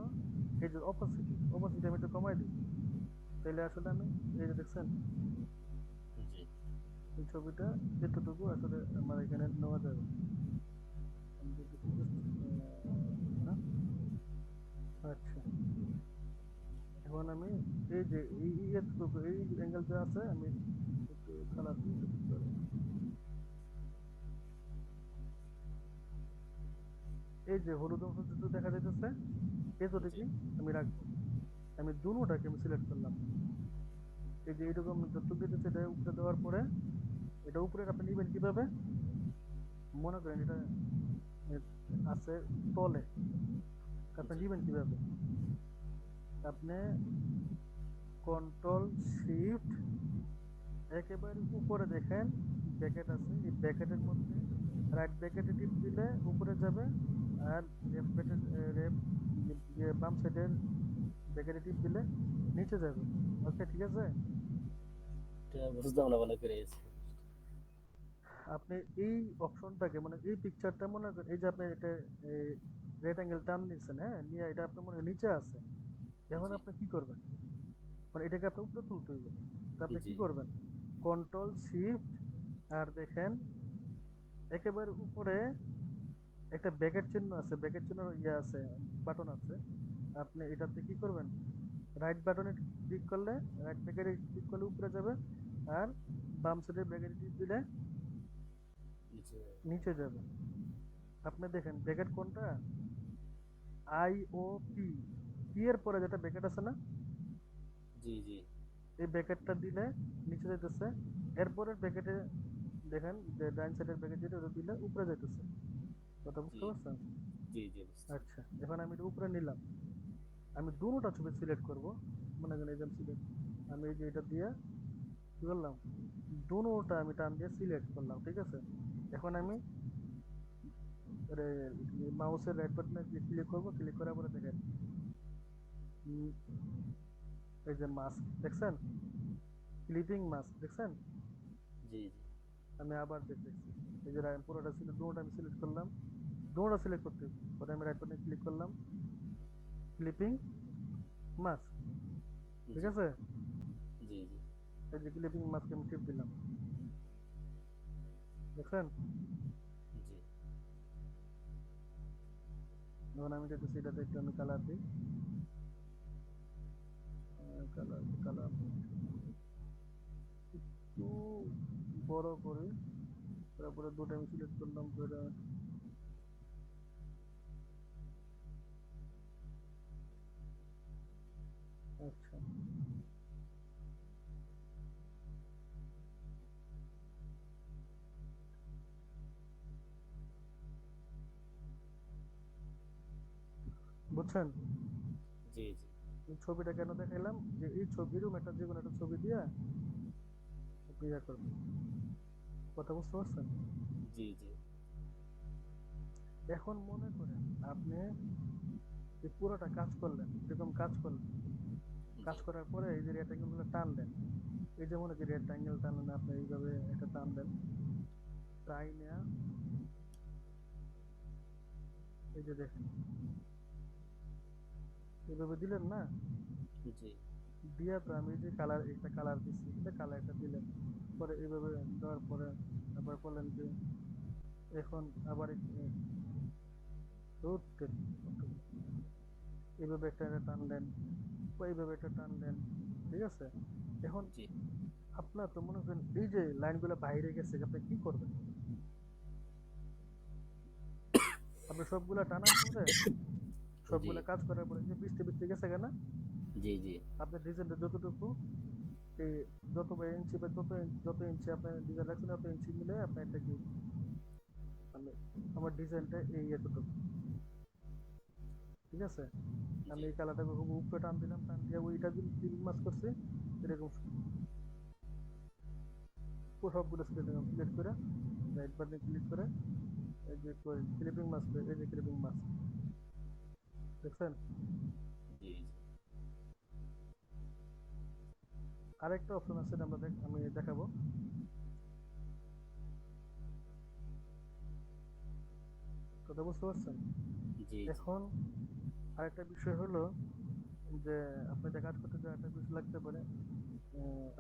এই যে অপাসিটি, অপাসিটি আমি একটু কমাই দিই, তাহলে আসলে আমি, এই যে দেখছেন,
জি
এই ছবিটা এতটুকু আসলে আমার এখানে নেওয়া যাবে। আমি যদি একটু হ্যাঁ, আচ্ছা, এখন আমি এই যে এই এতটুকু এই অ্যাঙ্গেল যা আছে, আমি একটু কালার দিই একটু করে। এই যে হলুদ অংশ যতটুকু দেখা যাইতেছে,
জি
এতটুকুই আমি রাখবো। আমি দুটোটাকে আমি সিলেক্ট করলাম, এই যে এইরকম যতটুকু দিতেছে এটা উপরে দেওয়ার পরে, এটা উপরে আপনি নিবেন কিভাবে, মনে করেন এটা আছে তলে, আপনি
জি
নিবেন কিভাবে, আপনি কন্ট্রোল শিফট, একেবারে উপরে দেখেন ব্র্যাকেট আছে, এই ব্র্যাকেটের মধ্যে রাইট ব্র্যাকেটে টিপ দিলে উপরে যাবে, আর লেফট ব্র্যাকেট বাম সাইডের ব্র্যাকেটে টিপ দিলে নিচে যাবে। ওকে, ঠিক আছে।
এটা বুঝলাম না ভালো করে গেছে।
আপনি এই অপশনটাকে, মানে এই পিকচারটা মনে করেন, এই যে আপনি এটা রেড অ্যাঙ্গেল টান নিচ্ছেন, হ্যাঁ, নিয়ে এটা আপনার মনে হয় নিচে আছে, এখন
জি
আপনি কি করবেন, মানে এটাকে আপনি উপরে তুলতে হইবে, তো আপনি
জি
কি করবেন, কন্ট্রোল শিফট, আর দেখেন একেবারে উপরে একটা ব্র্যাকেট চিহ্ন আছে, ব্র্যাকেট চিহ্ন ইয়ে আছে, বাটন আছে, আপনি এটাতে কি করবেন, রাইট বাটনে ক্লিক করলে, রাইট ব্র্যাকেটে ক্লিক করলে উপরে যাবে, আর বাম সাইডের ব্র্যাকেটে টিপ দিলে
জি
নিচে যাবে। আপনি দেখেন ব্র্যাকেট কোনটা, আই ও পি, পি এর পরে যেটা ব্র্যাকেট আছে না,
জি জি
এই ব্র্যাকেটটা দিলে নিচে যাইতেছে, এরপরের ব্র্যাকেটে দেখেন যে ডাইন সাইডের ব্র্যাকেট যেটা, ওটা দিলে উপরে যাইতেছে। কথা
জি
বুঝতে পারছেন?
জি জি বুঝছি।
আচ্ছা, এখন আমি এটা উপরে নিলাম, আমি দুটোটা ছবি সিলেক্ট করব, মনে করেন এই যে সিলেক্ট, আমি এই যে এটা দিয়ে কি করলাম, দুটোটা আমি টান দিয়ে সিলেক্ট করলাম, ঠিক আছে। এখন আমি মাউসের রাইট বাটনে ক্লিক করব, ক্লিক করার পরে দেখেন উম, এই যে মাস্ক দেখছেন, ক্লিপিং মাস্ক দেখছেন,
জি জি
আমি আবার দেখতেছি, এই যে পুরোটা ছিল, দুটোটা আমি সিলেক্ট করলাম, দুটোটা সিলেক্ট করতে হবে। পরে আমি রাইট বাটনে ক্লিক করলাম, ক্লিপিং মাস্ক, ঠিক
জি
আছে,
জি জি
এই যে ক্লিপিং মাস্ক আমি টিপ দিলাম, দেখছেন।
জি
এখন আমি দেখতেছি, এটাতে একটু আমি কালার দিই, কালার কালার একটু বড় করি, তারপরে দুটো আমি সিলেক্ট করলাম করে, আচ্ছা, বুঝছেন,
জি জি
এই ছবিটা কেন দেখাইলাম, যে এই ছবিরও একটা যে কোনো একটা ছবি দিয়া আপনি ইয়া করবেন, কথা বুঝতে পারছেন।
জি জি
এখন মনে করেন আপনি এই পুরোটা কাজ করলেন, এরকম কাজ করলেন, কাজ
জি
করার পরে এই যে রেড অ্যাঙ্গেল গুলো টানলেন, এই যে মনে করেন রেড অ্যাঙ্গেল টানলেন, আপনি এইভাবে এটা টানলেন, তাই নেয়া, এই যে দেখেন এইভাবে দিলেন না,
জি
দিয়া তো আমি এই যে কালার, একটা কালার দিচ্ছি, এটা কালার একটা দিলেন, পরে এইভাবে দেওয়ার পরে আবার করলেন কি, এখন আবার ধরতে এইভাবে একটা টানলেন বা এইভাবে একটা টানলেন, ঠিক আছে? এখন
জি
আপনার তো মনে করেন এই যে লাইনগুলো বাইরে গেছে, আপনি কি করবেন? আপনি সবগুলা টানার পরে,
জি
সবগুলা কাজ করার পরে যে বৃষ্টি বৃষ্টি গেছে কেন,
জি জি
আপনার ডিজাইনটা যতটুকু এই যত বা ইঞ্চি বা যত ইঞ্চি আপনার ডিজাইন রাখছেন অত ইঞ্চি মিলে আপনার এটা কি মানে আমার ডিজাইনটা এই এতটুকু, ঠিক আছে? আমি
জি
এই কালারটাকে খুব উপরে টান দিলাম, টান দিয়ে ওইটা যদি ক্লিপিং মাছ করছে এরকম সবগুলো সিলেক্ট করে রাইট বাটনে ক্লিক করে এই যে ক্লিপিং মাছ করে এই যে ক্লিপিং মাছ দেখছেন?
জি জি
আরেকটা অপশন আছে, এটা আমি দেখাবো। কথা বুঝতে পারছেন?
জি জি
এখন আরেকটা বিষয় হলো যে আপনি যে কাজ করতে যে একটা বিষয় লাগতে পারে,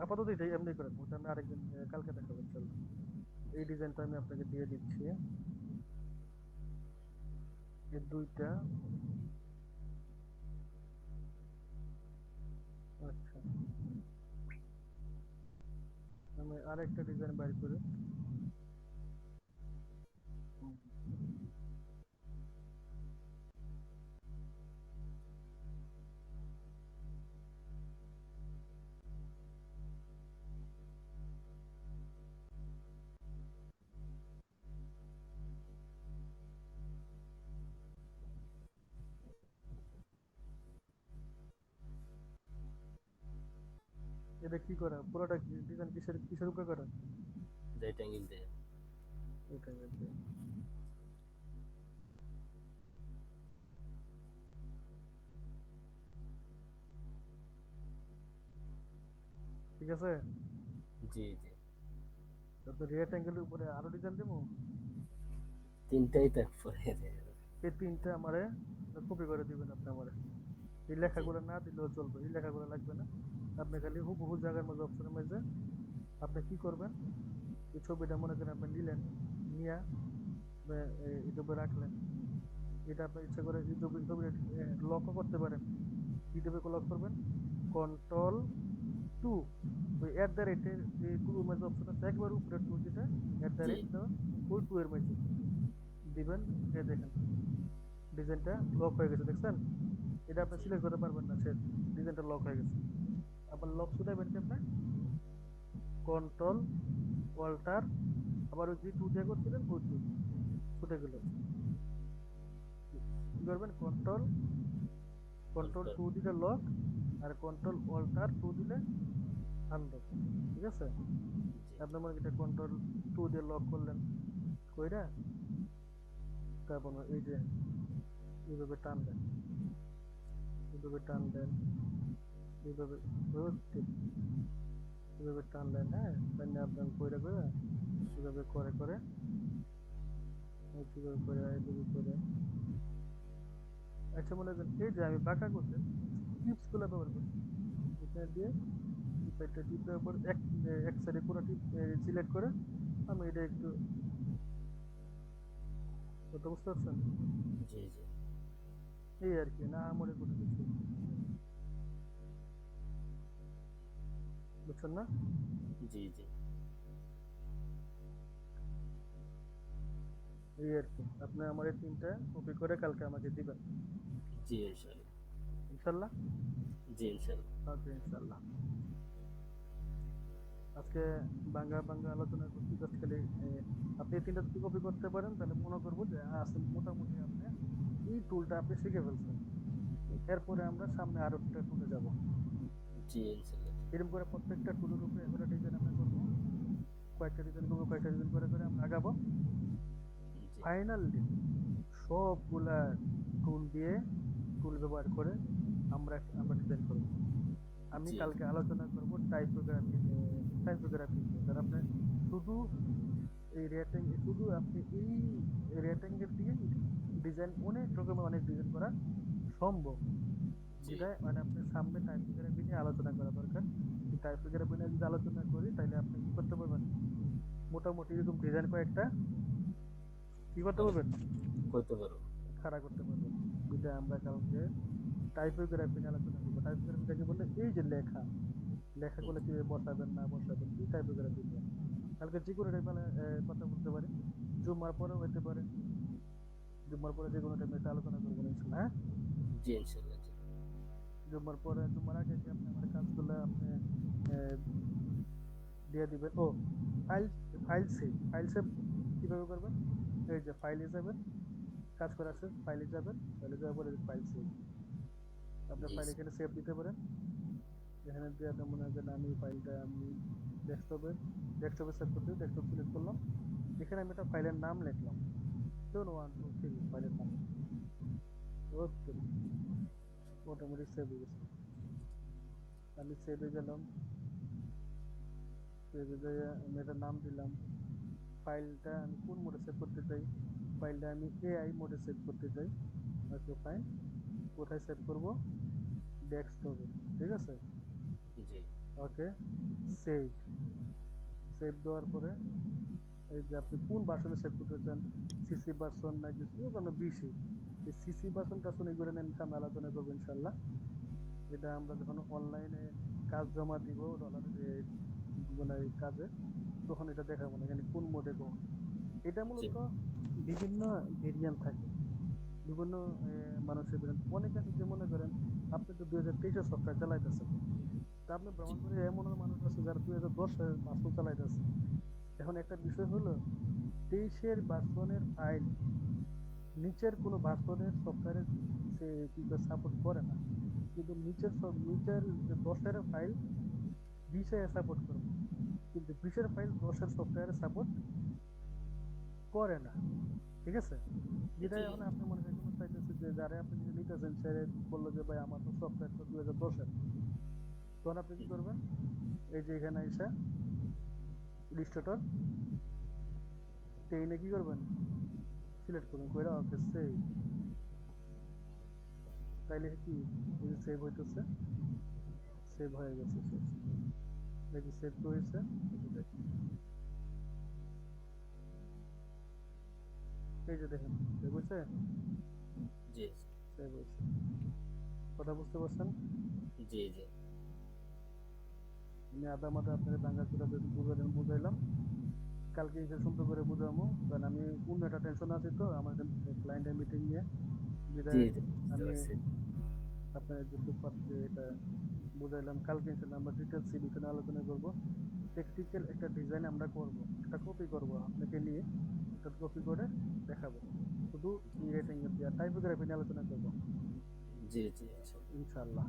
আপাতত এটাই এমনি করেন, ওটা আমি আরেকদিন কালকে দেখাবো ইনশাল্লাহ। এই ডিজাইনটা আমি আপনাকে দিয়ে দিচ্ছি, এই দুইটা। আচ্ছা, আমি আরেকটা ডিজাইন বাইর করি। হুম, এটা কি করা পুরোটা ডিজাইন কিসের কিসের উপরে করা?
রেক্টাঙ্গেল দিয়ে
এটা এটা। ঠিক আছে,
জি জি
তো রেট অ্যাঙ্গেলের উপরে আরো ডিজাইন দেবো।
তিনটাই তো পরে
এই তিনটা আমারে কপি করে দিবেন আপনি আমারে। এই
জি
লেখাগুলো না দিলেও চলবে, এই লেখাগুলো লাগবে না। আপনি খালি হুবহু জায়গার মধ্যে অপশনের মধ্যে আপনি কি করবেন, এই ছবিটা মনে করেন আপনি নিলেন, নিয়ে ইউটিউবে রাখলেন। এটা আপনি ইচ্ছা করে ইউটিউবে ছবিটা লকও করতে পারেন। ইউটিউবে লক করবেন, কন্ট্রোল টু, ওই অ্যাট দ্য রেটের যে টু এর মধ্যে অপশন আছে একবার উপরে টু, যেটা অ্যাট দ্য
জি
রেট দেওয়া, ওই টু এর মধ্যে দিবেন। এই দেখেন ডিজাইনটা লক হয়ে গেছে, দেখছেন? এটা আপনি
জি
সিলেক্ট করতে পারবেন না, সে ডিজাইনটা লক হয়ে গেছে। আবার লক শুধাইবেন কেমনে? কন্ট্রোল অল্টার, আবার ওই যে টু দিয়ে করছিলেন ওই টু ছুটে গেল। কি করবেন? কন্ট্রোল কন্ট্রোল
অল্টার
টু দিলে লক, আর কন্ট্রোল অল্টার টু দিলে আনলক, ঠিক আছে?
জি
আপনি মনে করেন এটা কন্ট্রোল টু দিয়ে লক করলেন, কইরা তারপর এই যে এইভাবে টানলেন, এইভাবে টানলেন, এইভাবে ধরতে, এইভাবে টানলেন, হ্যাঁ, টানলে আপনার কইরা করে এইভাবে করে করে কিভাবে করে এইভাবে করে। আচ্ছা, মনে করেন এই যে আমি বাঁকা করতে টিপস গুলো ব্যবহার করছি, এখানে দিয়ে এই সাইডটা টিপ দেওয়ার পর এক সাইডে পুরো টিপ সিলেক্ট করে আমি এটা একটু, কথা বুঝতে পারছেন?
জি জি
এই আর কি, না মনে কোনো কিছু, বুঝছেন না?
জি জি
এই আর কি, আপনি আমার এই তিনটা কপি করে কালকে আমাকে দিবেন
জি ইনশাল্লাহ
ইনশাল্লাহ।
জি ইনশাল্লাহ
ওকে, ইনশাল্লাহ। আজকে বাংলা বাংলা আলোচনা করছি, জাস্ট খালি আপনি এই তিনটা যদি কপি করতে পারেন তাহলে মনে করবো যে আসলে মোটামুটি আপনি এই টুলটা আপনি শিখে ফেলছেন। এরপরে আমরা সামনে আরো একটা টুলে যাব।
জি ইনশাল্লাহ
এরকম করে প্রত্যেকটা টুলের উপরে এবারে ডিজাইন আমরা করবো, কয়েকটা ডিজাইন করবো, কয়েকটা ডিজাইন করে করে আমরা আগাবো।
জি
ফাইনালি সবগুলা টুল দিয়ে, টুল ব্যবহার করে আমরা ডিজাইন করবো। আমি
জি
কালকে আলোচনা করব টাইপোগ্রাফি, টাইপোগ্রাফি নিয়ে, কারণ আপনি শুধু এই রেটিং, শুধু আপনি এই রেটিং এর দিয়ে ডিজাইন অনেক রকমের অনেক ডিজাইন করা সম্ভব।
জি
যেটা মানে আপনার সামনে টাইপোগ্রাফি নিয়ে আলোচনা করা দরকার। এই টাইপোগ্রাফি নিয়ে যদি আলোচনা করি তাহলে আপনি কি করতে পারবেন, মোটামুটি এরকম ডিজাইন কয়েকটা কি করতে
মানে
পারবেন?
করতে পারবো।
খাড়া করতে পারবেন। এটা আমরা কালকে টাইপোগ্রাফি নিয়ে আলোচনা করবো। টাইপোগ্রাফিটাকে বলে এই যে লেখা, লেখাগুলো কিভাবে বসাবেন না বসাবেন, এই টাইপোগ্রাফি নিয়ে কালকে যে কোনো টাইমে কথা বলতে পারি। জুম্মার পরেও হতে পারে, জুম্মার পরে যে কোনো টাইমে এটা আলোচনা করবো ইনশাল্লাহ। হ্যাঁ,
জি ইনশাল্লাহ। জি
জুম্মার পরে, জুম্মার আগে যে আপনি আমার কাজগুলো আপনি আহ, দিয়ে দিবেন। ও, ফাইল, ফাইল সেভ কিভাবে করবেন? এই যে ফাইলে যাবেন, কাজ করে আসেন, ফাইলে যাবেন, ফাইলে যাওয়ার পরে ফাইল সেভ, আপনার
জি
ফাইল এখানে সেভ দিতে পারেন। এখানে দিয়ে আপনার মনে করেন আমি ফাইলটা আমি ডেস্কটপে ডেস্কটপে সেভ করতে ডেস্কটপ সিলেক্ট করলাম। এখানে আমি একটা ফাইলের নাম লিখলাম, ধরুন 1 2 3 ফাইলের নাম। ওকে, মোটামুটি সেভ হয়ে গেছে। আমি সেভে গেলাম, সেভে গিয়ে আমি একটা নাম দিলাম। ফাইলটা আমি কোন মোডে সেভ করতে চাই? ফাইলটা আমি এআই মোডে সেভ করতে চাই। ওকে ফাইন, কোথায় সেভ করব? ডেস্কটপে, ঠিক আছে।
জি
ওকে, সেভ, সেভ দেওয়ার পরে এই যে আপনি কোন ভার্সনে সেভ করতে চান, সিসি ভার্সন নাকি কোনো বেশি, এই সিসি ভার্সন টার্সন এগুলো নিয়ে সামনে আলোচনা করবো ইনশাল্লাহ। এটা আমরা যখন অনলাইনে কাজ জমা দিব ডলার মানে এই কাজে, তখন এটা দেখাবো না এখানে কোন মোডে কোন। এটা
জি
মূলত বিভিন্ন ভেরিয়েন্ট থাকে, বিভিন্ন মানুষের ভেরিয়েন্ট। অনেকে আছে যে মনে করেন আপনি তো 2023-এর সফটওয়্যার চালাইতেছেন, তা আপনি
জি
ভ্রমণ করে এমনও মানুষ আছে যারা 2010-এর ভার্সন চালাইতেছে। এখন একটা বিষয় হলো, 23-এর ভার্সনের ফাইল নিচের কোনো ভার্সনের সফটওয়্যারে সে কি সাপোর্ট করে না, কিন্তু নিচের সব নিচের যে 10-এর ফাইল 20-এ সাপোর্ট করবে, কিন্তু 20-এর ফাইল 10-এর সফটওয়্যারে সাপোর্ট করে না, ঠিক আছে। যেটা
জি
এখন আপনি মনে করেন চাইতেছে যে যারা আপনি যদি নিতেছেন সে বললো যে ভাই আমার তো সফটওয়্যার তো 2010-এর, তখন আপনি কি করবেন? এই যে এখানে এসে রিস্টোর টেনে কি করবেন? সিলেক্ট করবেন, কইরা ওকে সেভ, তাইলে কি এই যে সেভ হইতেছে, সেভ হয়ে গেছে শেষ। এই যে সেভ তো হয়েছে, এই যে দেখেন, এই যে দেখেন সেভ হয়েছে,
জি
সেভ হয়েছে। কথা বুঝতে পারছেন?
জি জি
আমি আধা মাথা আপনাদের ভাঙ্গা চুরা যদি বুঝাইলাম বুঝাইলাম, কালকে এসে সুন্দর করে বুঝাবো, কারণ আমি অন্য একটা টেনশন আছি তো আমার ক্লায়েন্টের মিটিং নিয়ে, যেটা
জি জি বুঝতে
আমি
পারছি।
আপনার যতটুকু পারছি এটা বুঝাইলাম। কালকে ইনশাল্লাহ আমরা ডিটেলস এই বিষয়ে আলোচনা করবো। প্র্যাকটিক্যাল একটা ডিজাইন আমরা করব, একটা কপি করব আপনাকে নিয়ে, একটা কপি করে দেখাবো, শুধু ই রেটিং দিয়ে টাইপোগ্রাফি নিয়ে আলোচনা করবো
জি জি ইনশাল্লাহ।
ইনশাল্লাহ।